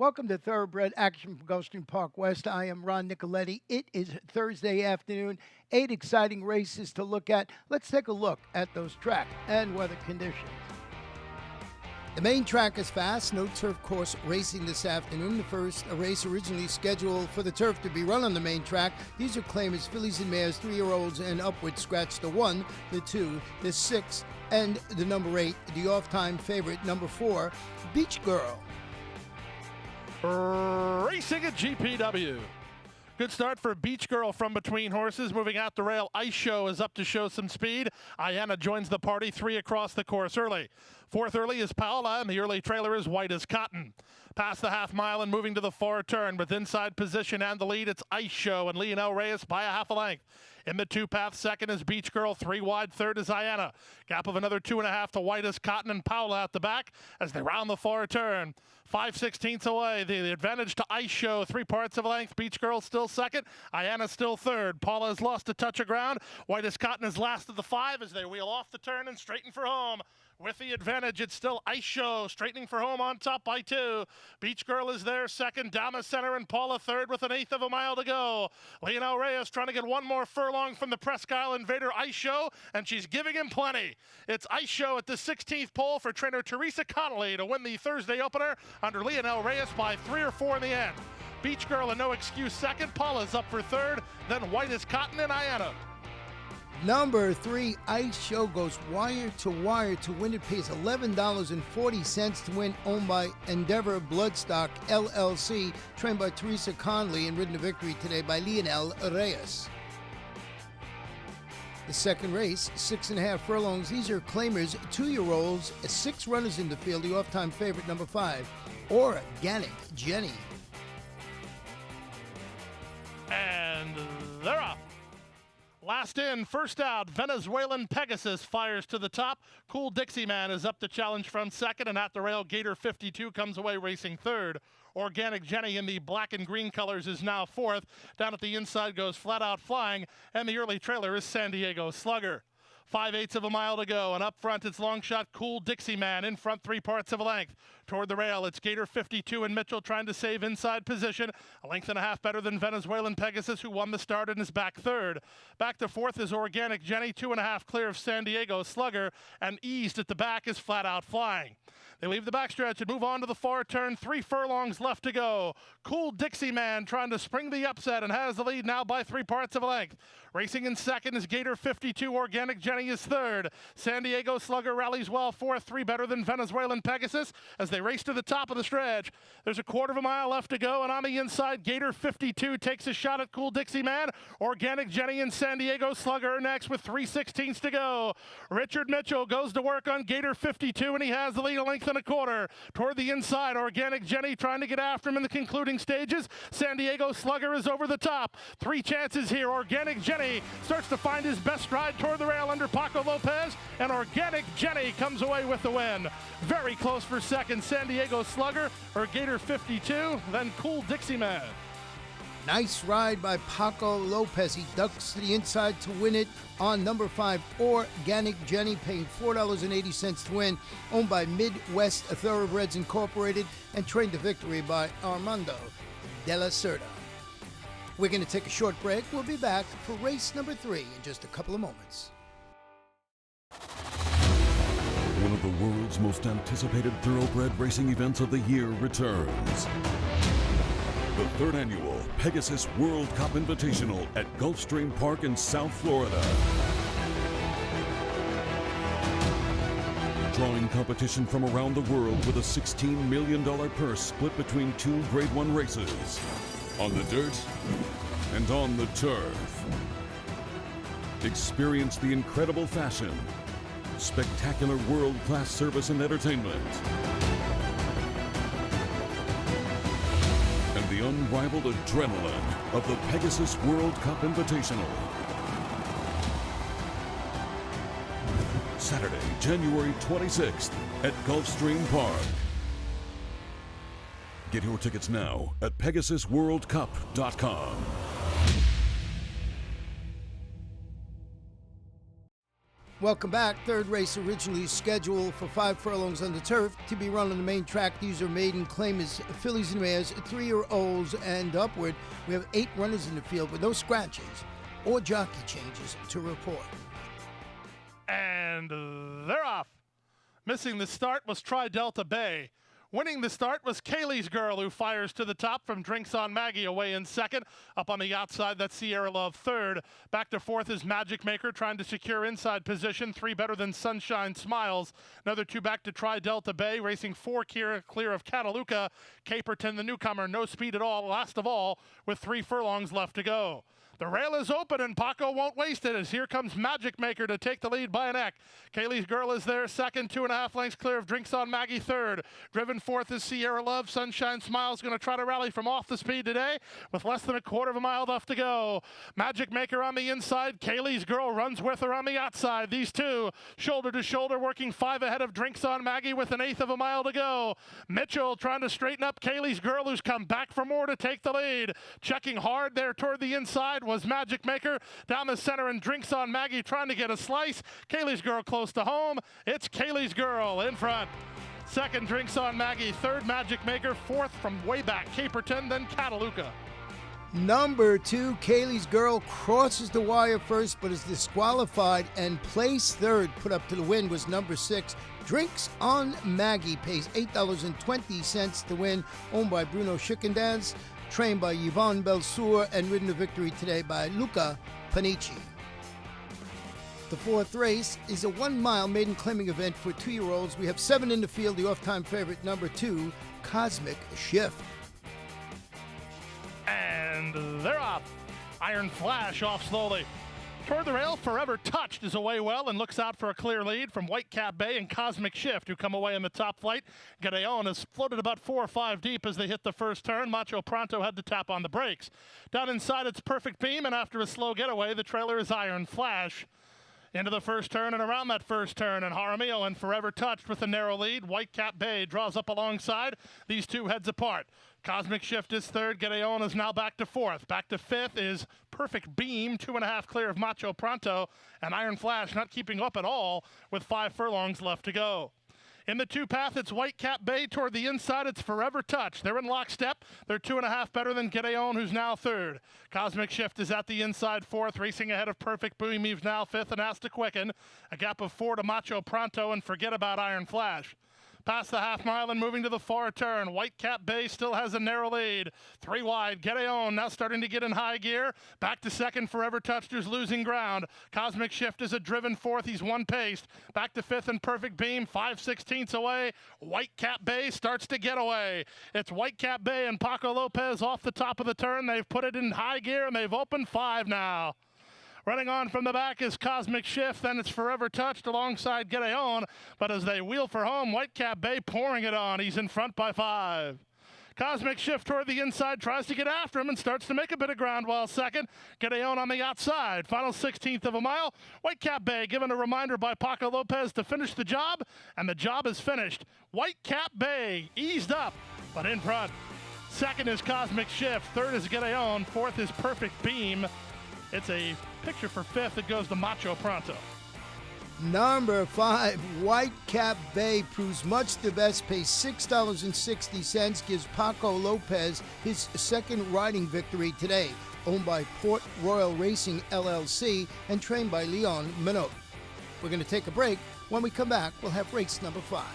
Welcome to Thoroughbred Action from Gulfstream Park West. I am Ron Nicoletti. It is Thursday afternoon. 8 exciting races to look at. Let's take a look at those track and weather conditions. The main track is fast. No turf course racing this afternoon. The first race originally scheduled for the turf to be run on the main track. These are claimers, fillies and mares, 3-year-olds and upward. Scratch the 1, the 2, the 6, and the number 8, the off-time favorite, number 4, Beach Girl. Racing at GPW. Good start for Beach Girl from between horses. Moving out the rail, Ice Show is up to show some speed. Ayanna joins the party, 3 across the course early. Fourth early is Paola, and the early trailer is White as Cotton. Past the half mile and moving to the far turn with inside position and the lead, it's Ice Show and Leonel Reyes by a half a length. In the two-path, second is Beach Girl, 3 wide, third is Ayanna. Gap of another 2.5 to White as Cotton and Paola at the back as they round the far turn. 5/16 away, the advantage to Ice Show, 3 parts of a length. Beach Girl still second, Ayanna still third. Paula has lost a touch of ground. White as Cotton is last of the 5 as they wheel off the turn and straighten for home. With the advantage, it's still Ice Show, straightening for home on top by 2. Beach Girl is there second, down the center, and Paula third with 1/8 of a mile to go. Leonel Reyes trying to get one more furlong from the Presque Isle invader Ice Show, and she's giving him plenty. It's Ice Show at the 16th pole for trainer Teresa Connolly to win the Thursday opener under Leonel Reyes by 3 or 4 in the end. Beach Girl a no excuse second, Paula's up for third, then White as Cotton and Ayanna. Number 3, Ice Show goes wire to win. It pays $11.40 to win, owned by Endeavor Bloodstock LLC, trained by Teresa Conley and ridden to victory today by Leonel Reyes. The second race, 6.5 furlongs. These are claimers, 2-year-olds, 6 runners in the field. The off-time favorite, number 5, Organic Jenny. And they're off. Last in, first out, Venezuelan Pegasus fires to the top. Cool Dixie Man is up to challenge from second, and at the rail, Gator 52 comes away racing third. Organic Jenny in the black and green colors is now fourth. Down at the inside goes Flat Out Flying, and the early trailer is San Diego Slugger. 5/8 of a mile to go, and up front it's long shot Cool Dixie Man in front, 3 parts of a length. Toward the rail, it's Gator 52 and Mitchell trying to save inside position. A length and a half better than Venezuelan Pegasus, who won the start and is back third. Back to fourth is Organic Jenny, 2.5 clear of San Diego Slugger, and eased at the back is Flat Out Flying. They leave the backstretch and move on to the far turn. 3 furlongs left to go. Cool Dixie Man trying to spring the upset and has the lead now by 3 parts of a length. Racing in second is Gator 52. Organic Jenny is third. San Diego Slugger rallies well fourth, 3 better than Venezuelan Pegasus as they race to the top of the stretch. There's a 1/4 of a mile left to go, and on the inside, Gator 52 takes a shot at Cool Dixie Man. Organic Jenny and San Diego Slugger are next with 3/16 to go. Richard Mitchell goes to work on Gator 52, and he has the lead a length and a 1/4. Toward the inside, Organic Jenny trying to get after him in the concluding stages. San Diego Slugger is over the top. 3 chances here. Organic Jenny starts to find his best stride toward the rail under Paco Lopez, and Organic Jenny comes away with the win. Very close for second, San Diego Slugger or Gator 52, then Cool Dixie Man. Nice ride by Paco Lopez. He ducks to the inside to win it on number 5, Organic Jenny, paying $4.80 to win, owned by Midwest Thoroughbreds Incorporated and trained to victory by Armando de la Cerda. We're going to take a short break. We'll be back for race number 3 in just a couple of moments. One of the world's most anticipated thoroughbred racing events of the year returns. The 3rd annual Pegasus World Cup Invitational at Gulfstream Park in South Florida. Drawing competition from around the world with a $16 million purse split between 2 Grade 1 races. On the dirt and on the turf. Experience the incredible fashion, spectacular world-class service and entertainment, and the unrivaled adrenaline of the Pegasus World Cup Invitational. Saturday, January 26th at Gulfstream Park. Get your tickets now at PegasusWorldCup.com. Welcome back. Third race originally scheduled for 5 furlongs on the turf to be run on the main track. These are maiden claimers, fillies and mares, 3-year-olds and upward. We have 8 runners in the field with no scratches or jockey changes to report. And they're off. Missing the start was Tri Delta Bay. Winning the start was Kaylee's Girl, who fires to the top from Drinks on Maggie away in second. Up on the outside, that's Sierra Love third. Back to fourth is Magic Maker trying to secure inside position. 3 better than Sunshine Smiles. Another 2 back to Tri Delta Bay, racing 4 clear of Cataluca. Caperton, the newcomer, no speed at all, last of all, with 3 furlongs left to go. The rail is open, and Paco won't waste it as here comes Magic Maker to take the lead by a neck. Kaylee's Girl is there second, 2.5 lengths clear of Drinks on Maggie third. Driven fourth is Sierra Love. Sunshine Smiles going to try to rally from off the speed today with less than a quarter of a mile left to go. Magic Maker on the inside. Kaylee's Girl runs with her on the outside. These two shoulder to shoulder working 5 ahead of Drinks on Maggie with 1/8 of a mile to go. Mitchell trying to straighten up Kaylee's Girl, who's come back for more to take the lead. Checking hard there toward the inside was Magic Maker down the center, and Drinks on Maggie trying to get a slice. Kaylee's Girl close to home. It's Kaylee's Girl in front. Second, Drinks on Maggie. Third, Magic Maker. Fourth, from way back, Caperton, then Cataluca. Number 2, Kaylee's Girl, crosses the wire first but is disqualified, and place third, put up to the win, was number 6, Drinks on Maggie. Pays $8.20 to win, owned by Bruno Schickendans, trained by Yvonne Belsour, and ridden to victory today by Luca Panici. The fourth race is a 1-mile maiden claiming event for 2-year-olds. We have 7 in the field. The off-time favorite, number 2, Cosmic Shift. And they're off. Iron Flash off slowly. Toward the rail, Forever Touched is away well and looks out for a clear lead from Whitecap Bay and Cosmic Shift, who come away in the top flight. Gadeon has floated about 4 or 5 deep as they hit the first turn. Macho Pronto had to tap on the brakes. Down inside, it's Perfect Beam, and after a slow getaway, the trailer is Iron Flash. Into the first turn and around that first turn, and Jaramillo and Forever Touched with a narrow lead. Whitecap Bay draws up alongside. These two heads apart. Cosmic Shift is third. Gadeon is now back to fourth. Back to fifth is Perfect Beam, 2.5 clear of Macho Pronto, and Iron Flash not keeping up at all with 5 furlongs left to go. In the 2 path, it's Whitecap Bay. Toward the inside, it's Forever Touch. They're in lockstep. They're 2.5 better than Gadeon, who's now third. Cosmic Shift is at the inside fourth, racing ahead of Perfect Beam. He's now fifth and has to quicken. A gap of 4 to Macho Pronto, and forget about Iron Flash. Past the half mile and moving to the far turn. Whitecap Bay still has a narrow lead. 3 wide. Gadeon now starting to get in high gear. Back to second. Forever Touched is losing ground. Cosmic Shift is a driven fourth. He's 1 paced. Back to fifth and Perfect Beam. 5/16 away. Whitecap Bay starts to get away. It's Whitecap Bay and Paco Lopez off the top of the turn. They've put it in high gear and they've opened 5 now. Running on from the back is Cosmic Shift, then it's Forever Touched alongside Gadeon, but as they wheel for home, Whitecap Bay pouring it on. He's in front by 5. Cosmic Shift toward the inside, tries to get after him and starts to make a bit of ground while second. Gadeon on the outside, final 16th of a mile. Whitecap Bay given a reminder by Paco Lopez to finish the job, and the job is finished. Whitecap Bay eased up, but in front. Second is Cosmic Shift, third is Gadeon, fourth is Perfect Beam. It's a picture for fifth. It goes to Macho Pronto. Number 5, Whitecap Bay, proves much the best, pays $6.60, gives Paco Lopez his second riding victory today. Owned by Port Royal Racing LLC and trained by Leon Minot. We're going to take a break. When we come back, we'll have race number 5.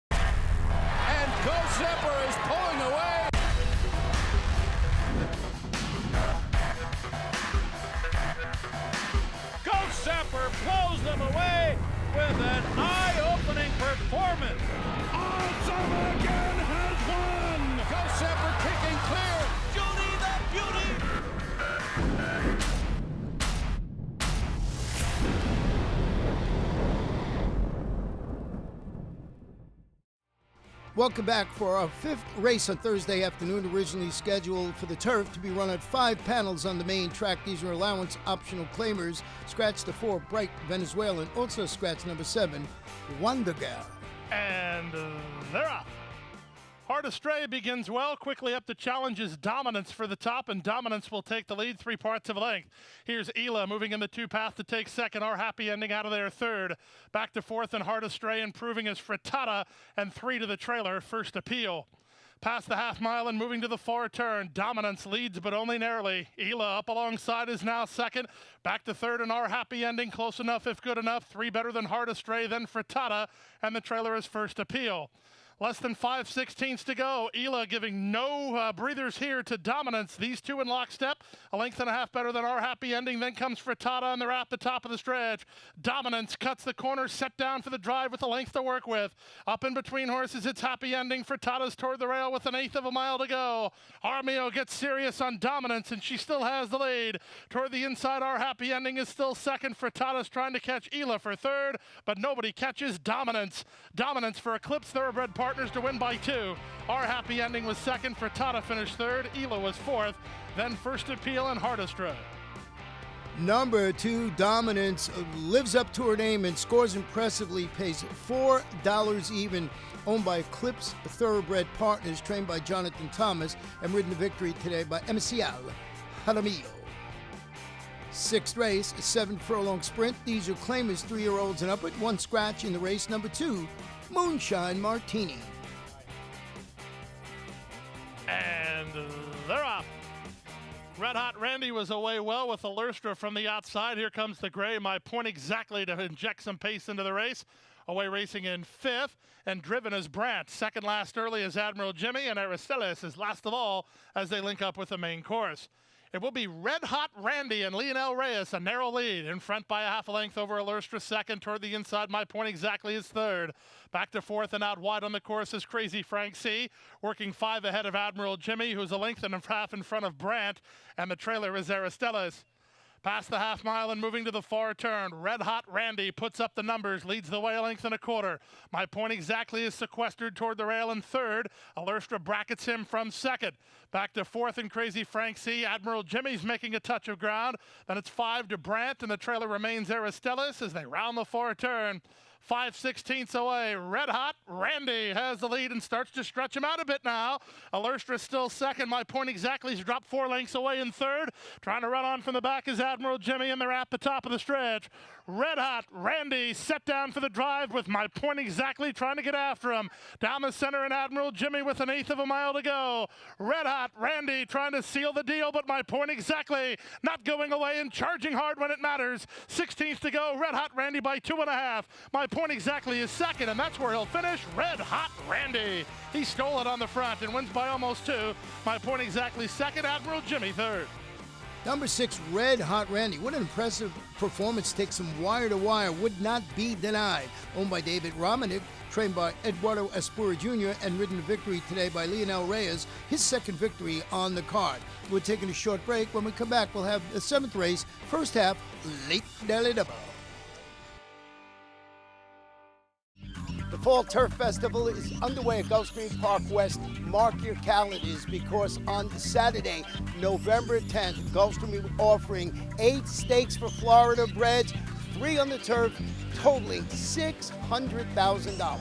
And Go Zipper is pulling away. Zapper blows them away with an eye-opening performance. Awesome again has won! Go Zapper kicking clear. Judy the Beauty. Welcome back for our 5th race on Thursday afternoon, originally scheduled for the turf to be run at 5 panels on the main track. These are allowance optional claimers. Scratch the 4, Bright Venezuelan. Also scratch number 7, Wonder Girl. And they're off. Hard Astray begins well, quickly up to challenges Dominance for the top, and Dominance will take the lead 3 parts of a length. Here's Ela moving in the 2 path to take second. Our Happy Ending out of there third. Back to fourth and Hard Astray improving as Frittata, and 3 to the trailer, First Appeal. Past the half mile and moving to the far turn. Dominance leads, but only narrowly. Ela up alongside is now second. Back to third and Our Happy Ending. Close enough if good enough. 3 better than Hard Astray, then Frittata, and the trailer is First Appeal. Less than 5/16 to go. Ela giving no breathers here to Dominance. These 2 in lockstep. A length and a half better than Our Happy Ending. Then comes Frittata, and they're at the top of the stretch. Dominance cuts the corner, set down for the drive with a length to work with. Up in between horses, it's Happy Ending. Frittata's toward the rail with 1/8 of a mile to go. Armio gets serious on Dominance, and she still has the lead. Toward the inside, Our Happy Ending is still second. Frittata's trying to catch Ela for third, but nobody catches Dominance. Dominance for Eclipse Thoroughbred Partners to win by 2. Our Happy Ending was second. Frittata finished third. Ela was fourth. Then First Appeal and Hard Astray. Number 2, Dominance, lives up to her name and scores impressively, pays $4 even, owned by Eclipse Thoroughbred Partners, trained by Jonathan Thomas, and ridden to victory today by Emicial Jaramillo. 6th race, a 7-furlong sprint. These are claimers 3-year-olds and upward. 1 scratch in the race. Number 2, Moonshine Martini. And they're off. Red Hot Randy was away well with Alustra from the outside. Here comes the gray. My point exactly to inject some pace into the race. Away racing in 5th, and driven as Brandt. Second last early is Admiral Jimmy, and Aristelis is last of all as they link up with the main course. It will be Red Hot Randy and Lionel Reyes, a narrow lead, in front by a half a length over Alustra second. Toward the inside, My Point Exactly is third. Back to fourth and out wide on the course is Crazy Frank C, working 5 ahead of Admiral Jimmy, who's a length and a half in front of Brandt, and the trailer is Aristelis. Past the half mile and moving to the far turn, Red Hot Randy puts up the numbers, leads the way a length and a quarter. My Point Exactly is sequestered toward the rail in third. Alustra brackets him from second. Back to fourth and Crazy Frank C. Admiral Jimmy's making a touch of ground. Then it's 5 to Brandt, and the trailer remains Aristelis as they round the far turn. 5/16 away. Red Hot Randy has the lead and starts to stretch him out a bit now. Alustra still second. My Point Exactly's dropped 4 lengths away in third. Trying to run on from the back is Admiral Jimmy, and they're at the top of the stretch. Red Hot Randy set down for the drive with My Point Exactly trying to get after him. Down the center and Admiral Jimmy with 1/8 of a mile to go. Red Hot Randy trying to seal the deal, but My Point Exactly not going away and charging hard when it matters. 16th to go. Red Hot Randy by 2.5. My Point Exactly is second, and that's where he'll finish. Red Hot Randy. He stole it on the front and wins by almost 2. My Point Exactly second. Admiral Jimmy third. Number 6, Red Hot Randy. What an impressive performance. Takes him wire to wire. Would not be denied. Owned by David Romanik, trained by Eduardo Espura Jr., and ridden to victory today by Lionel Reyes, his second victory on the card. We're taking a short break. When we come back, we'll have the 7th race, first half, late daily double. The Fall Turf Festival is underway at Gulfstream Park West. Mark your calendars because on Saturday, November 10th, Gulfstream will be offering 8 stakes for Florida breds, 3 on the turf, totaling $600,000.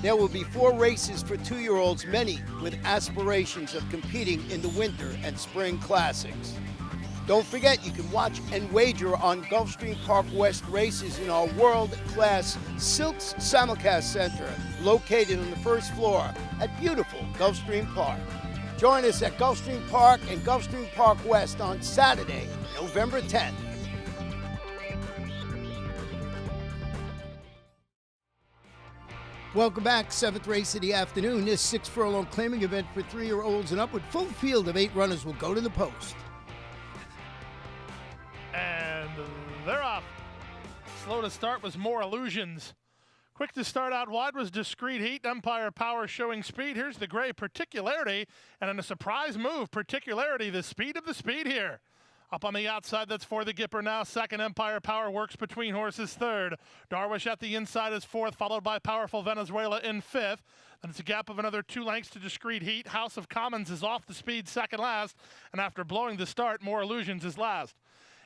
There will be 4 races for 2-year-olds, many with aspirations of competing in the winter and spring classics. Don't forget, you can watch and wager on Gulfstream Park West races in our world-class Silks Simulcast Center, located on the 1st floor at beautiful Gulfstream Park. Join us at Gulfstream Park and Gulfstream Park West on Saturday, November 10th. Welcome back. 7th race of the afternoon. This 6-furlong claiming event for 3-year-olds and upward. Full field of 8 runners will go to the post. And they're off. Slow to start was More Illusions. Quick to start out wide was Discreet Heat. Umpire Power showing speed. Here's the gray Particularity. And in a surprise move, Particularity, the speed of the speed here. Up on the outside, that's for the Gipper now. Second, Empire Power works between horses. Third, Darwish at the inside is fourth, followed by Powerful Venezuela in fifth. Then it's a gap of another 2 lengths to Discreet Heat. House of Commons is off the speed second last. And after blowing the start, More Illusions is last.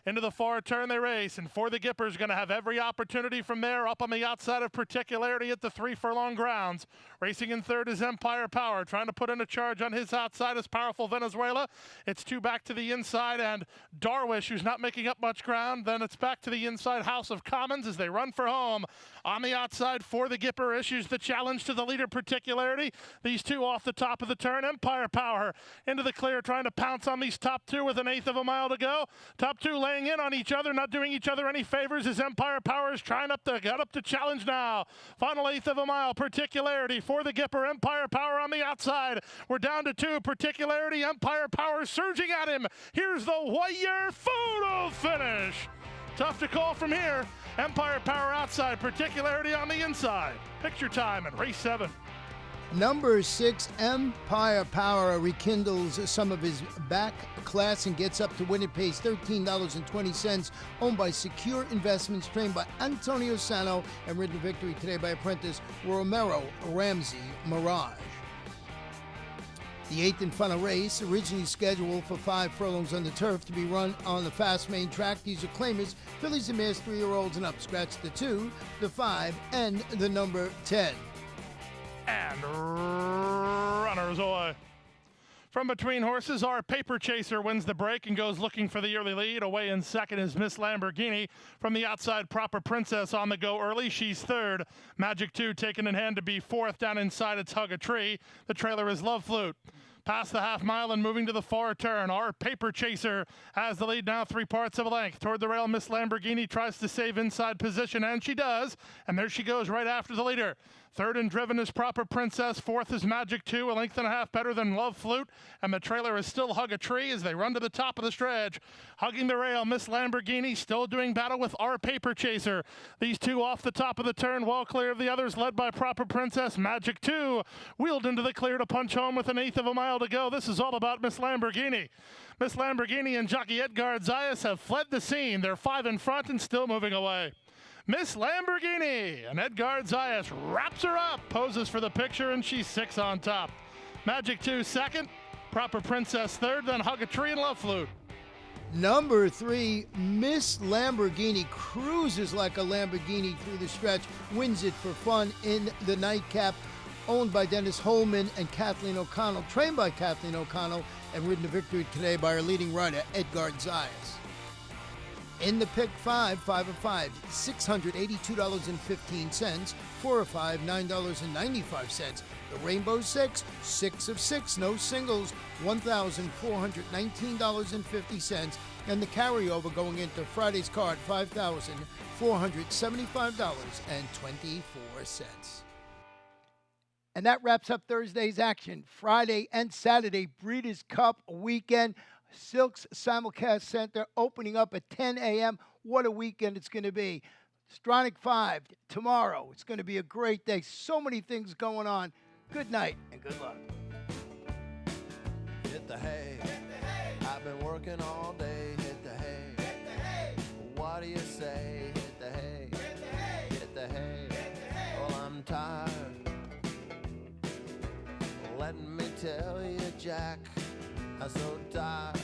Into the far turn they race, and For the Gipper's going to have every opportunity from there up on the outside of Particularity at the 3 furlong grounds. Racing in third is Empire Power, trying to put in a charge on his outside is Powerful Venezuela. It's 2 back to the inside, and Darwish, who's not making up much ground. Then it's back to the inside, House of Commons, as they run for home. On the outside, For the Gipper issues the challenge to the leader, Particularity. These 2 off the top of the turn. Empire Power into the clear, trying to pounce on these top 2 with 1/8 of a mile to go. Top 2 laying in on each other, not doing each other any favors as Empire Power is trying get up to challenge now. Final 1/8 of a mile, Particularity, For the Gipper, Empire Power on the outside. We're down to 2, Particularity, Empire Power surging at him. Here's the wire photo finish. Tough to call from here. Empire Power outside, Particularity on the inside. Picture time in race 7. Number 6, Empire Power, rekindles some of his back class and gets up to win. It pays $13.20, owned by Secure Investments, trained by Antonio Sano, and ridden to victory today by apprentice Romero Ramsey Mirage. The 8th and final race, originally scheduled for 5 furlongs on the turf, to be run on the fast main track. These are claimers, fillies and mares 3-year-olds and up. Scratch the 2, the 5, and the number 10. And runners away. From between horses, our Paper Chaser wins the break and goes looking for the early lead. Away in second is Miss Lamborghini. From the outside, Proper Princess on the go early. She's third. Magic 2 taken in hand to be fourth. Down inside, it's Hug a Tree. The trailer is Love Flute. Past the half mile and moving to the far turn. Our Paper Chaser has the lead now 3 parts of a length. Toward the rail, Miss Lamborghini tries to save inside position, and she does. And there she goes right after the leader. Third and driven is Proper Princess. Fourth is Magic 2, 1.5 lengths better than Love Flute. And the trailer is still Hug a Tree as they run to the top of the stretch. Hugging the rail, Miss Lamborghini still doing battle with our Paper Chaser. These 2 off the top of the turn, well clear of the others, led by Proper Princess. Magic 2 wheeled into the clear to punch home with 1/8 of a mile to go. This is all about Miss Lamborghini. Miss Lamborghini and jockey Edgar Zayas have fled the scene. They're 5 in front and still moving away. Miss Lamborghini, and Edgar Zayas wraps her up, poses for the picture, and she's 6 on top. Magic 2 second, Proper Princess third, then Hug a Tree and Love Flute. Number 3, Miss Lamborghini cruises like a Lamborghini through the stretch, wins it for fun in the nightcap, owned by Dennis Holman and Kathleen O'Connell, trained by Kathleen O'Connell, and ridden to victory today by our leading rider, Edgar Zayas. In the pick 5, 5 of 5, $682.15, 4 of 5, $9.95. The Rainbow 6, 6 of 6, no singles, $1,419.50. And the carryover going into Friday's card, $5,475.24. And that wraps up Thursday's action. Friday and Saturday, Breeders' Cup weekend. Silks Simulcast Center opening up at 10 a.m. What a weekend it's going to be. Stronach 5 tomorrow. It's going to be a great day. So many things going on. Good night and good luck. Hit the hay. I've been working all day. Hit the hay. What do you say? Hit the hay. Hit the hay. Well, I'm tired. Let me tell you, Jack, I'm so tired.